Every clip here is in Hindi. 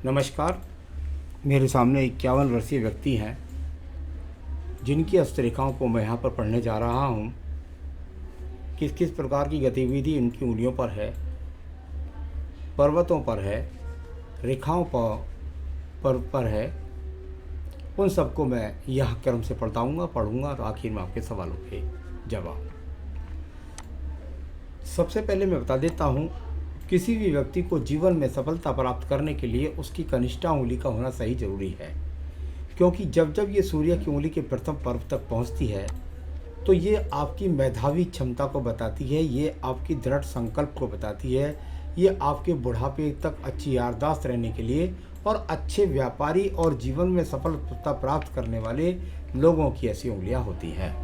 नमस्कार। मेरे सामने 51 वर्षीय व्यक्ति हैं जिनकी हस्तरेखाओं को मैं यहाँ पर पढ़ने जा रहा हूँ। किस किस प्रकार की गतिविधि इनकी उंगलियों पर है, पर्वतों पर है, रेखाओं पर है, उन सबको मैं यह क्रम से पढ़ूँगा और आखिर में आपके सवालों के जवाब। सबसे पहले मैं बता देता हूँ, किसी भी व्यक्ति को जीवन में सफलता प्राप्त करने के लिए उसकी कनिष्ठा उंगली का होना सही जरूरी है, क्योंकि जब जब ये सूर्य की उंगली के प्रथम पर्व तक पहुंचती है तो ये आपकी मेधावी क्षमता को बताती है, ये आपकी दृढ़ संकल्प को बताती है, ये आपके बुढ़ापे तक अच्छी याददाश्त रहने के लिए और अच्छे व्यापारी और जीवन में सफलता प्राप्त करने वाले लोगों की ऐसी उंगलियां होती हैं।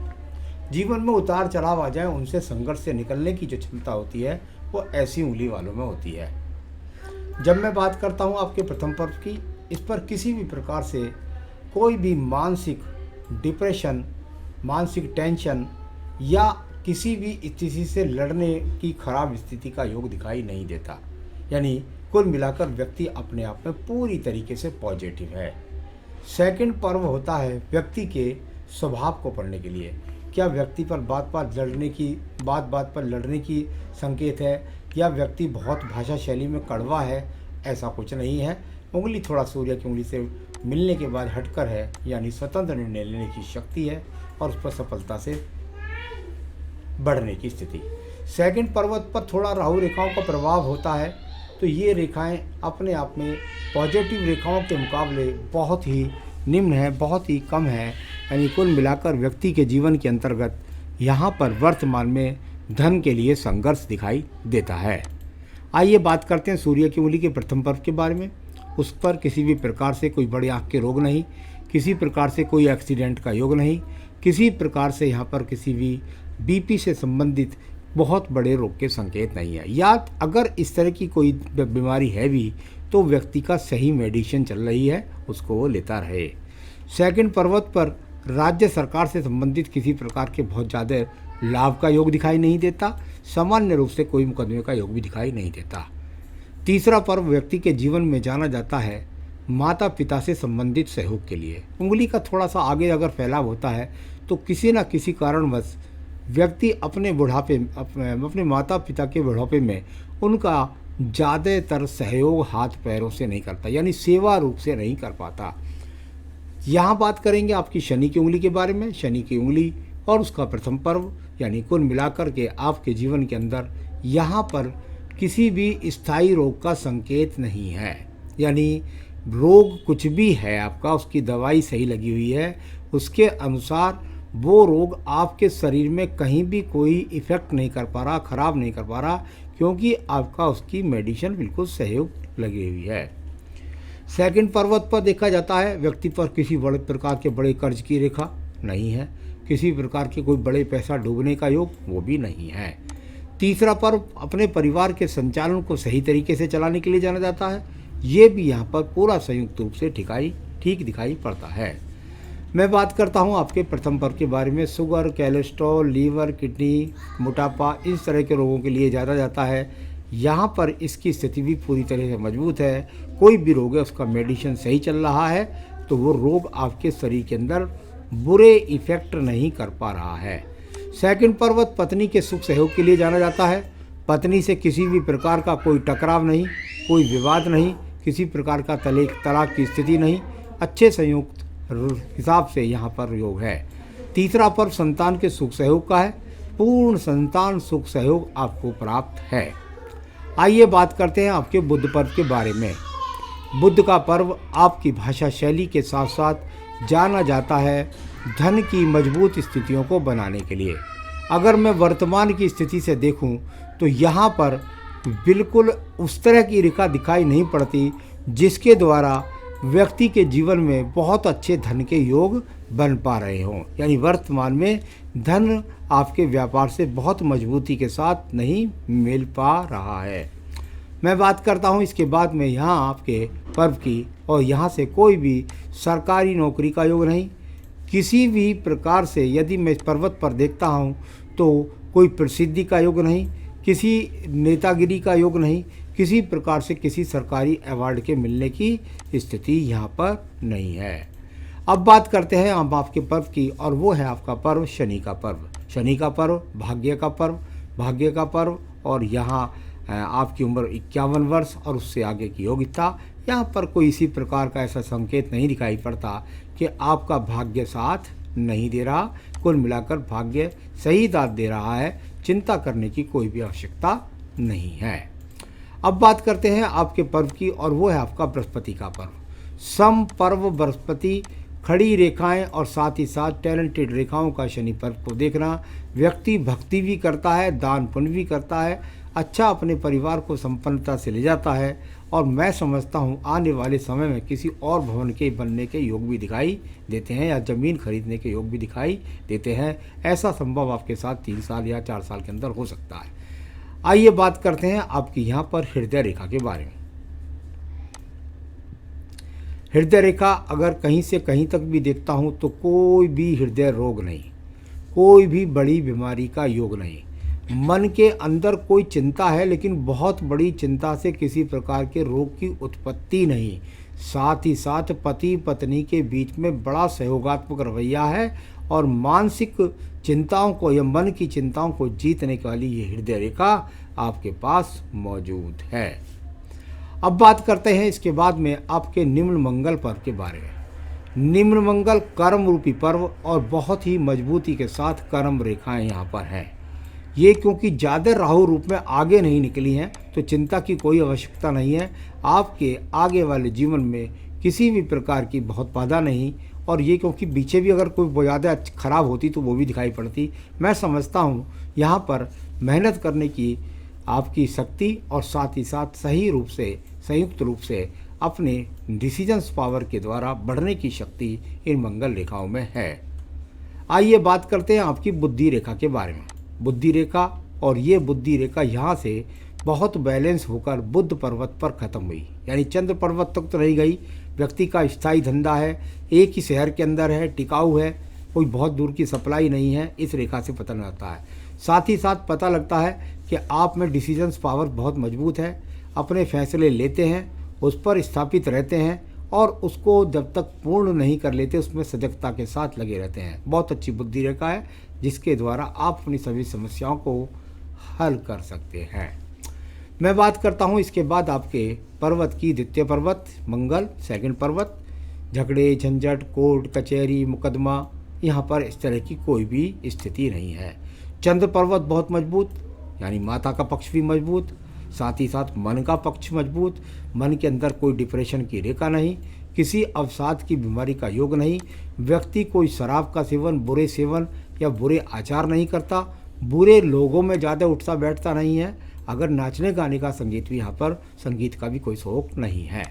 जीवन में उतार चढ़ाव आ जाए, उनसे संघर्ष से निकलने की जो क्षमता होती है वो ऐसी उंगली वालों में होती है। जब मैं बात करता हूँ आपके प्रथम पर्व की, इस पर किसी भी प्रकार से कोई भी मानसिक डिप्रेशन, मानसिक टेंशन या किसी भी स्थिति से लड़ने की खराब स्थिति का योग दिखाई नहीं देता। यानी कुल मिलाकर व्यक्ति अपने आप में पूरी तरीके से पॉजिटिव है। सेकंड पर्व होता है व्यक्ति के स्वभाव को पढ़ने के लिए। क्या व्यक्ति पर बात बात पर लड़ने की संकेत है, या व्यक्ति बहुत भाषा शैली में कड़वा है? ऐसा कुछ नहीं है। उंगली थोड़ा सूर्य की उंगली से मिलने के बाद हटकर है, यानी स्वतंत्र निर्णय लेने की शक्ति है और उस पर सफलता से बढ़ने की स्थिति। सेकंड पर्वत पर थोड़ा राहु रेखाओं का प्रभाव होता है, तो ये रेखाएं अपने आप में पॉजिटिव रेखाओं के मुकाबले बहुत ही निम्न है, बहुत ही कम है। यानी कुल मिलाकर व्यक्ति के जीवन के अंतर्गत यहाँ पर वर्तमान में धन के लिए संघर्ष दिखाई देता है। आइए बात करते हैं सूर्य की उंगली के प्रथम पर्व के बारे में। उस पर किसी भी प्रकार से कोई बड़े आँख के रोग नहीं, किसी प्रकार से कोई एक्सीडेंट का योग नहीं, किसी प्रकार से यहाँ पर किसी भी बीपी से संबंधित बहुत बड़े रोग के संकेत नहीं है। या अगर इस तरह की कोई बीमारी है भी तो व्यक्ति का सही मेडिसिन चल रही है, उसको वो लेता रहे। सेकंड पर्वत पर राज्य सरकार से संबंधित किसी प्रकार के बहुत ज़्यादा लाभ का योग दिखाई नहीं देता। सामान्य रूप से कोई मुकदमे का योग भी दिखाई नहीं देता। तीसरा पर्व व्यक्ति के जीवन में जाना जाता है माता पिता से संबंधित सहयोग के लिए। उंगली का थोड़ा सा आगे अगर फैलाव होता है तो किसी न किसी कारणवश व्यक्ति अपने माता पिता के बुढ़ापे में उनका ज़्यादातर सहयोग हाथ पैरों से नहीं करता, यानी सेवा रूप से नहीं कर पाता। यहाँ बात करेंगे आपकी शनि की उंगली के बारे में। शनि की उंगली और उसका प्रथम पर्व, यानी कुल मिलाकर के आपके जीवन के अंदर यहाँ पर किसी भी स्थायी रोग का संकेत नहीं है। यानी रोग कुछ भी है आपका, उसकी दवाई सही लगी हुई है, उसके अनुसार वो रोग आपके शरीर में कहीं भी कोई इफ़ेक्ट नहीं कर पा रहा, ख़राब नहीं कर पा रहा, क्योंकि आपका उसकी मेडिसिन बिल्कुल सहयोग लगी हुई है। सेकंड पर्वत पर देखा जाता है व्यक्ति पर किसी बड़े प्रकार के बड़े कर्ज की रेखा नहीं है, किसी प्रकार के कोई बड़े पैसा डूबने का योग वो भी नहीं है। तीसरा पर्व अपने परिवार के संचालन को सही तरीके से चलाने के लिए जाना जाता है। ये भी यहाँ पर पूरा संयुक्त रूप से ठीक दिखाई पड़ता है। मैं बात करता हूँ आपके प्रथम पर्व के बारे में। शुगर, कोलेस्ट्रॉल, लीवर, किडनी, मोटापा, इस तरह के रोगों के लिए जाना जाता है। यहाँ पर इसकी स्थिति भी पूरी तरह से मजबूत है। कोई भी रोग है उसका मेडिसिन सही चल रहा है तो वो रोग आपके शरीर के अंदर बुरे इफेक्ट नहीं कर पा रहा है। सेकंड पर्वत पत्नी के सुख सहयोग के लिए जाना जाता है। पत्नी से किसी भी प्रकार का कोई टकराव नहीं, कोई विवाद नहीं, किसी प्रकार का तलाक की स्थिति नहीं, अच्छे संयुक्त हिसाब से यहाँ पर योग है। तीसरा पर्व संतान के सुख सहयोग का है। पूर्ण संतान सुख सहयोग आपको प्राप्त है। आइए बात करते हैं आपके बुध पर्व के बारे में। बुध का पर्व आपकी भाषा शैली के साथ साथ जाना जाता है धन की मजबूत स्थितियों को बनाने के लिए। अगर मैं वर्तमान की स्थिति से देखूं तो यहाँ पर बिल्कुल उस तरह की रेखा दिखाई नहीं पड़ती जिसके द्वारा व्यक्ति के जीवन में बहुत अच्छे धन के योग बन पा रहे हों। यानी वर्तमान में धन आपके व्यापार से बहुत मजबूती के साथ नहीं मिल पा रहा है। मैं बात करता हूं इसके बाद में यहाँ आपके पर्व की, और यहाँ से कोई भी सरकारी नौकरी का योग नहीं। किसी भी प्रकार से यदि मैं इस पर्वत पर देखता हूँ तो कोई प्रसिद्धि का योग नहीं, किसी नेतागिरी का योग नहीं, किसी प्रकार से किसी सरकारी अवार्ड के मिलने की स्थिति यहाँ पर नहीं है। अब बात करते हैं हम आपके पर्व की, और वो है आपका पर्व शनि का पर्व। शनि का पर्व भाग्य का पर्व, भाग्य का पर्व, और यहाँ आपकी उम्र 51 वर्ष और उससे आगे की योग्यता। यहाँ पर कोई इसी प्रकार का ऐसा संकेत नहीं दिखाई पड़ता कि आपका भाग्य साथ नहीं दे रहा। कुल मिलाकर भाग्य सही दाद दे रहा है, चिंता करने की कोई भी आवश्यकता नहीं है। अब बात करते हैं आपके पर्व की, और वो है आपका बृहस्पति का पर्व। सम पर्व बृहस्पति, खड़ी रेखाएं और साथ ही साथ टैलेंटेड रेखाओं का शनि पर्व को देखना। व्यक्ति भक्ति भी करता है, दान पुण्य भी करता है, अच्छा अपने परिवार को संपन्नता से ले जाता है, और मैं समझता हूँ आने वाले समय में किसी और भवन के बनने के योग भी दिखाई देते हैं, या ज़मीन खरीदने के योग भी दिखाई देते हैं। ऐसा संभव आपके साथ 3 साल या 4 साल के अंदर हो सकता है। आइए बात करते हैं आपकी यहाँ पर हृदय रेखा के बारे में। हृदय रेखा अगर कहीं से कहीं तक भी देखता हूँ तो कोई भी हृदय रोग नहीं, कोई भी बड़ी बीमारी का योग नहीं। मन के अंदर कोई चिंता है, लेकिन बहुत बड़ी चिंता से किसी प्रकार के रोग की उत्पत्ति नहीं। साथ ही साथ पति पत्नी के बीच में बड़ा सहयोगात्मक रवैया है, और मानसिक चिंताओं को या मन की चिंताओं को जीतने वाली ये हृदय रेखा आपके पास मौजूद है। अब बात करते हैं इसके बाद में आपके निम्न मंगल पर्व के बारे में। निम्न मंगल कर्म रूपी पर्व, और बहुत ही मजबूती के साथ कर्म रेखाएं यहाँ पर हैं। ये क्योंकि ज़्यादा राहु रूप में आगे नहीं निकली हैं, तो चिंता की कोई आवश्यकता नहीं है। आपके आगे वाले जीवन में किसी भी प्रकार की बहुत बाधा नहीं, और ये क्योंकि पीछे भी अगर कोई ज़्यादा खराब होती तो वो भी दिखाई पड़ती। मैं समझता हूँ यहाँ पर मेहनत करने की आपकी शक्ति, और साथ ही साथ सही रूप से संयुक्त रूप से अपने डिसीजंस पावर के द्वारा बढ़ने की शक्ति इन मंगल रेखाओं में है। आइए बात करते हैं आपकी बुद्धि रेखा के बारे में। बुद्धि रेखा, और ये बुद्धि रेखा यहाँ से बहुत बैलेंस होकर बुध पर्वत पर ख़त्म हुई, यानी चंद्र पर्वत तक तो नहीं गई। व्यक्ति का स्थायी धंधा है, एक ही शहर के अंदर है, टिकाऊ है, कोई बहुत दूर की सप्लाई नहीं है, इस रेखा से पता लगता है। साथ ही साथ पता लगता है कि आप में डिसीजंस पावर बहुत मजबूत है, अपने फैसले लेते हैं, उस पर स्थापित रहते हैं, और उसको जब तक पूर्ण नहीं कर लेते उसमें सजगता के साथ लगे रहते हैं। बहुत अच्छी बुद्धि रेखा है, जिसके द्वारा आप अपनी सभी समस्याओं को हल कर सकते हैं। मैं बात करता हूँ इसके बाद आपके पर्वत की। द्वितीय पर्वत मंगल, सेकंड पर्वत, झगड़े झंझट कोर्ट कचहरी मुकदमा, यहाँ पर इस तरह की कोई भी स्थिति नहीं है। चंद्र पर्वत बहुत मजबूत, यानी माता का पक्ष भी मजबूत, साथ ही साथ मन का पक्ष मजबूत। मन के अंदर कोई डिप्रेशन की रेखा नहीं, किसी अवसाद की बीमारी का योग नहीं। व्यक्ति कोई शराब का सेवन, बुरे सेवन या बुरे आचार नहीं करता, बुरे लोगों में ज़्यादा उठता बैठता नहीं है। अगर नाचने गाने का संगीत भी यहाँ पर संगीत का भी कोई शौक नहीं है।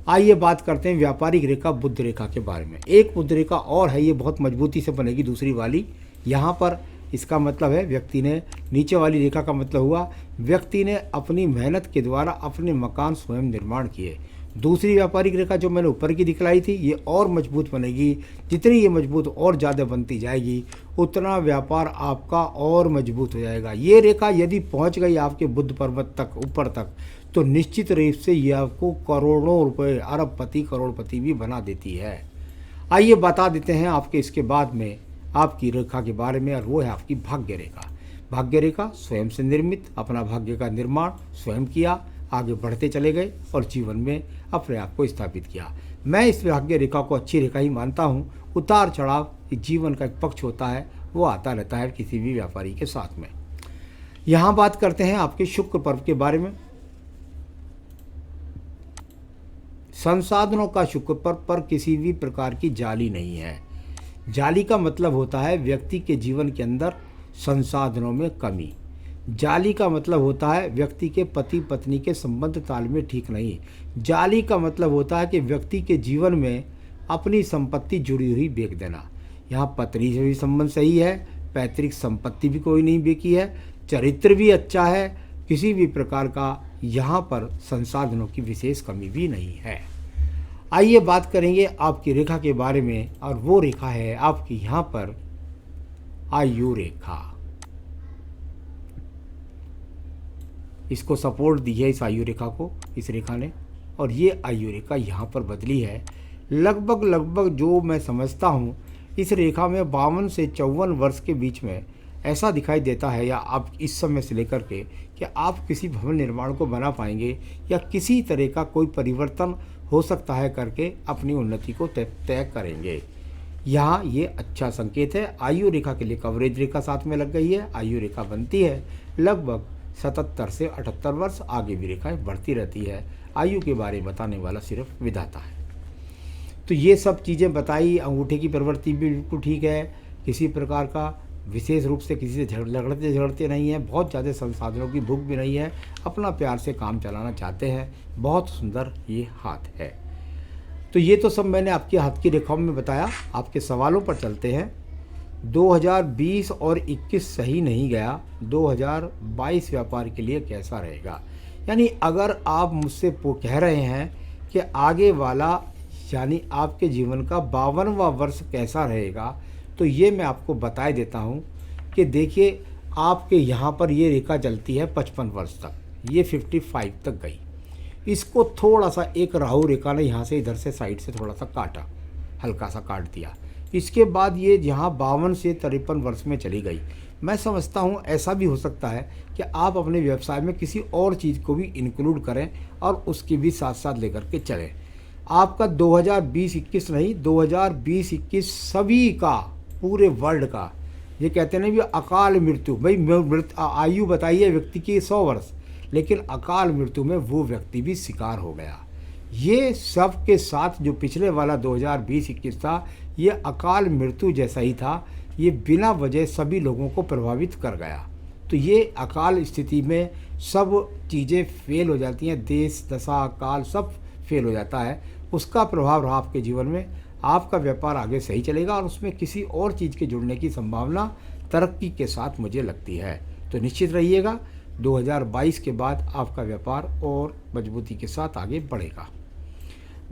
आइए बात करते हैं व्यापारिक रेखा बुध रेखा के बारे में। एक बुध रेखा और है, ये बहुत मजबूती से बनेगी दूसरी वाली। यहाँ पर इसका मतलब है व्यक्ति ने, नीचे वाली रेखा का मतलब हुआ व्यक्ति ने अपनी मेहनत के द्वारा अपने मकान स्वयं निर्माण किए। दूसरी व्यापारिक रेखा जो मैंने ऊपर की दिखलाई थी, ये और मजबूत बनेगी। जितनी ये मजबूत और ज़्यादा बनती जाएगी, उतना व्यापार आपका और मजबूत हो जाएगा। ये रेखा यदि पहुंच गई आपके बुध पर्वत तक, ऊपर तक, तो निश्चित रूप से ये आपको करोड़ों रुपए, अरबपति करोड़पति भी बना देती है। आइए बता देते हैं आपके इसके बाद में आपकी रेखा के बारे में, और वो है आपकी भाग्य रेखा। भाग्य रेखा स्वयं से निर्मित, अपना भाग्य का निर्माण स्वयं किया, आगे बढ़ते चले गए और जीवन में अपने आप को स्थापित किया। मैं इस भाग्य रेखा को अच्छी रेखा ही मानता हूँ। उतार चढ़ाव जीवन का एक पक्ष होता है, वो आता रहता है किसी भी व्यापारी के साथ में। यहाँ बात करते हैं आपके शुक्र पर्व के बारे में। संसाधनों का शुक्र पर्व पर किसी भी प्रकार की जाली नहीं है। जाली का मतलब होता है व्यक्ति के जीवन के अंदर संसाधनों में कमी। जाली का मतलब होता है व्यक्ति के पति पत्नी के संबंध तालमेल ठीक नहीं। जाली का मतलब होता है कि व्यक्ति के जीवन में अपनी संपत्ति जुड़ी हुई बेच देना। यहाँ पत्नी से भी संबंध सही है, पैतृक संपत्ति भी कोई नहीं बेची है, चरित्र भी अच्छा है, किसी भी प्रकार का यहाँ पर संसाधनों की विशेष कमी भी नहीं है। आइए बात करेंगे आपकी रेखा के बारे में, और वो रेखा है आपकी यहाँ पर आयु रेखा। इसको सपोर्ट दी है इस आयु रेखा को, इस रेखा ने, और ये आयु रेखा यहाँ पर बदली है। लगभग जो मैं समझता हूँ इस रेखा में 52 से 54 वर्ष के बीच में ऐसा दिखाई देता है, या आप इस समय से लेकर के कि आप किसी भवन निर्माण को बना पाएंगे या किसी तरह का कोई परिवर्तन हो सकता है करके अपनी उन्नति को तय करेंगे। यहाँ ये अच्छा संकेत है। आयु रेखा के लिए कवरेज रेखा साथ में लग गई है। आयु रेखा बनती है लगभग 77 से 78 वर्ष, आगे भी रेखाएं बढ़ती रहती है। आयु के बारे में बताने वाला सिर्फ विधाता है। तो ये सब चीज़ें बताई। अंगूठे की प्रवृत्ति भी बिल्कुल ठीक है, किसी प्रकार का विशेष रूप से किसी से झगड़ते नहीं हैं, बहुत ज़्यादा संसाधनों की भूख भी नहीं है, अपना प्यार से काम चलाना चाहते हैं। बहुत सुंदर ये हाथ है। तो ये तो सब मैंने आपके हाथ की रेखाओं में बताया। आपके सवालों पर चलते हैं। 2020 और 21 सही नहीं गया, 2022 व्यापार के लिए कैसा रहेगा? यानी अगर आप मुझसे कह रहे हैं कि आगे वाला यानी आपके जीवन का 52वां वर्ष कैसा रहेगा, तो ये मैं आपको बता देता हूँ कि देखिए, आपके यहाँ पर ये रेखा चलती है 55 वर्ष तक, ये 55 तक गई। इसको थोड़ा सा एक राहु रेखा ने यहाँ से इधर से साइड से थोड़ा सा काटा, हल्का सा काट दिया। इसके बाद ये यहाँ 52 से 53 वर्ष में चली गई। मैं समझता हूँ ऐसा भी हो सकता है कि आप अपने व्यवसाय में किसी और चीज़ को भी इंक्लूड करें और उसकी भी साथ साथ लेकर के चलें। आपका 2020-21 नहीं, 2020-21 सभी का, पूरे वर्ल्ड का, ये कहते हैं भी अकाल मृत्यु, भाई आयु बताइए व्यक्ति की 100 वर्ष, लेकिन अकाल मृत्यु में वो व्यक्ति भी शिकार हो गया। ये सब के साथ जो पिछले वाला 2020-21 था, ये अकाल मृत्यु जैसा ही था। ये बिना वजह सभी लोगों को प्रभावित कर गया। तो ये अकाल स्थिति में सब चीज़ें फेल हो जाती हैं, देश दशा काल सब फेल हो जाता है। उसका प्रभाव रहा आपके जीवन में। आपका व्यापार आगे सही चलेगा और उसमें किसी और चीज़ के जुड़ने की संभावना तरक्की के साथ मुझे लगती है। तो निश्चित रहिएगा 2022 के बाद आपका व्यापार और मजबूती के साथ आगे बढ़ेगा।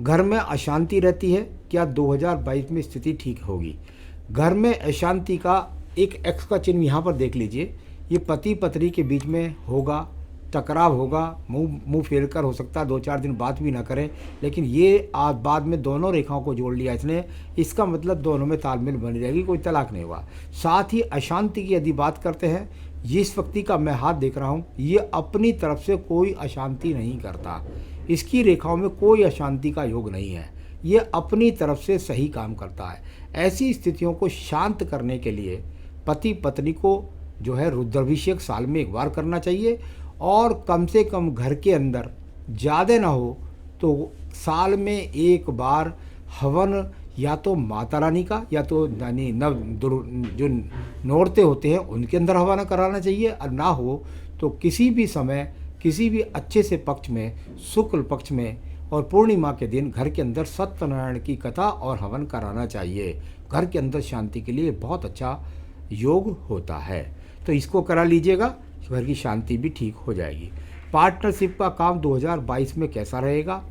घर में अशांति रहती है, क्या 2022 में स्थिति ठीक होगी? घर में अशांति का एक एक्स का चिन्ह यहाँ पर देख लीजिए। ये पति पत्नी के बीच में होगा, टकराव होगा, मुंह फेर कर हो सकता है 2-4 दिन बात भी ना करें, लेकिन ये आज बाद में दोनों रेखाओं को जोड़ लिया इसने। इसका मतलब दोनों में तालमेल बनी रहेगी, कोई तलाक नहीं हुआ। साथ ही अशांति की यदि बात करते हैं, जिस व्यक्ति का मैं हाथ देख रहा हूँ, ये अपनी तरफ से कोई अशांति नहीं करता। इसकी रेखाओं में कोई अशांति का योग नहीं है। ये अपनी तरफ से सही काम करता है। ऐसी स्थितियों को शांत करने के लिए पति पत्नी को जो है रुद्राभिषेक साल में एक बार करना चाहिए, और कम से कम घर के अंदर ज़्यादा ना हो तो साल में एक बार हवन या तो माता रानी का या तो यानी जो नौरते होते हैं उनके अंदर हवन कराना चाहिए, और ना हो तो किसी भी समय किसी भी अच्छे से पक्ष में, शुक्ल पक्ष में और पूर्णिमा के दिन घर के अंदर सत्यनारायण की कथा और हवन कराना चाहिए। घर के अंदर शांति के लिए बहुत अच्छा योग होता है। तो इसको करा लीजिएगा, घर की शांति भी ठीक हो जाएगी। पार्टनरशिप का काम 2022 में कैसा रहेगा?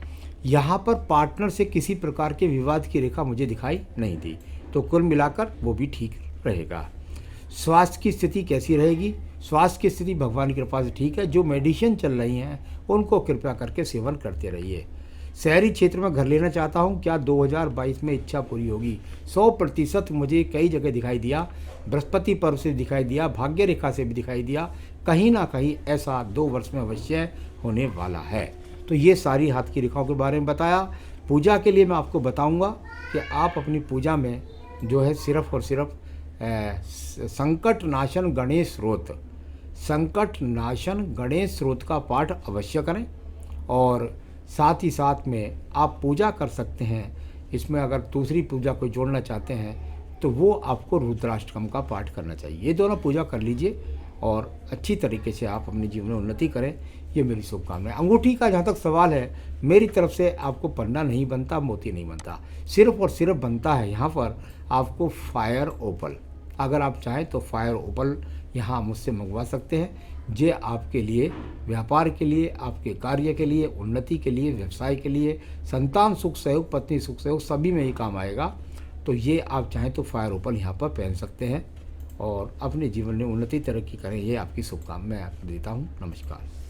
यहाँ पर पार्टनर से किसी प्रकार के विवाद की रेखा मुझे दिखाई नहीं दी, तो कुल मिलाकर वो भी ठीक रहेगा। स्वास्थ्य की स्थिति कैसी रहेगी? स्वास्थ्य की स्थिति भगवान की कृपा से ठीक है। जो मेडिसिन चल रही हैं उनको कृपया करके सेवन करते रहिए। शहरी क्षेत्र में घर लेना चाहता हूं, क्या 2022 में इच्छा पूरी होगी? 100% मुझे कई जगह दिखाई दिया, बृहस्पति पर्व से दिखाई दिया, भाग्य रेखा से भी दिखाई दिया। कहीं ना कहीं ऐसा 2 वर्ष में अवश्य होने वाला है। तो ये सारी हाथ की रेखाओं के बारे में बताया। पूजा के लिए मैं आपको बताऊंगा कि आप अपनी पूजा में जो है सिर्फ और सिर्फ संकट नाशन गणेश स्रोत का पाठ अवश्य करें, और साथ ही साथ में आप पूजा कर सकते हैं। इसमें अगर दूसरी पूजा कोई जोड़ना चाहते हैं तो वो आपको रुद्राष्टकम का पाठ करना चाहिए। ये दोनों पूजा कर लीजिए और अच्छी तरीके से आप अपने जीवन में उन्नति करें, ये मेरी शुभकामनाएं। अंगूठी का जहाँ तक सवाल है, मेरी तरफ से आपको पन्ना नहीं बनता, मोती नहीं बनता, सिर्फ और सिर्फ बनता है यहाँ पर आपको फायर ओपल। अगर आप चाहें तो फायर ओपल यहाँ मुझसे मंगवा सकते हैं। जे आपके लिए, व्यापार के लिए, आपके कार्य के लिए, उन्नति के लिए, व्यवसाय के लिए, संतान सुख सहयोग, पत्नी सुख सहयोग, सभी में ही काम आएगा। तो ये आप चाहें तो फायर ओपल यहाँ पर पहन सकते हैं और अपने जीवन में उन्नति तरक्की करें। ये आपकी शुभकामनाएं मैं आपको देता हूँ। नमस्कार।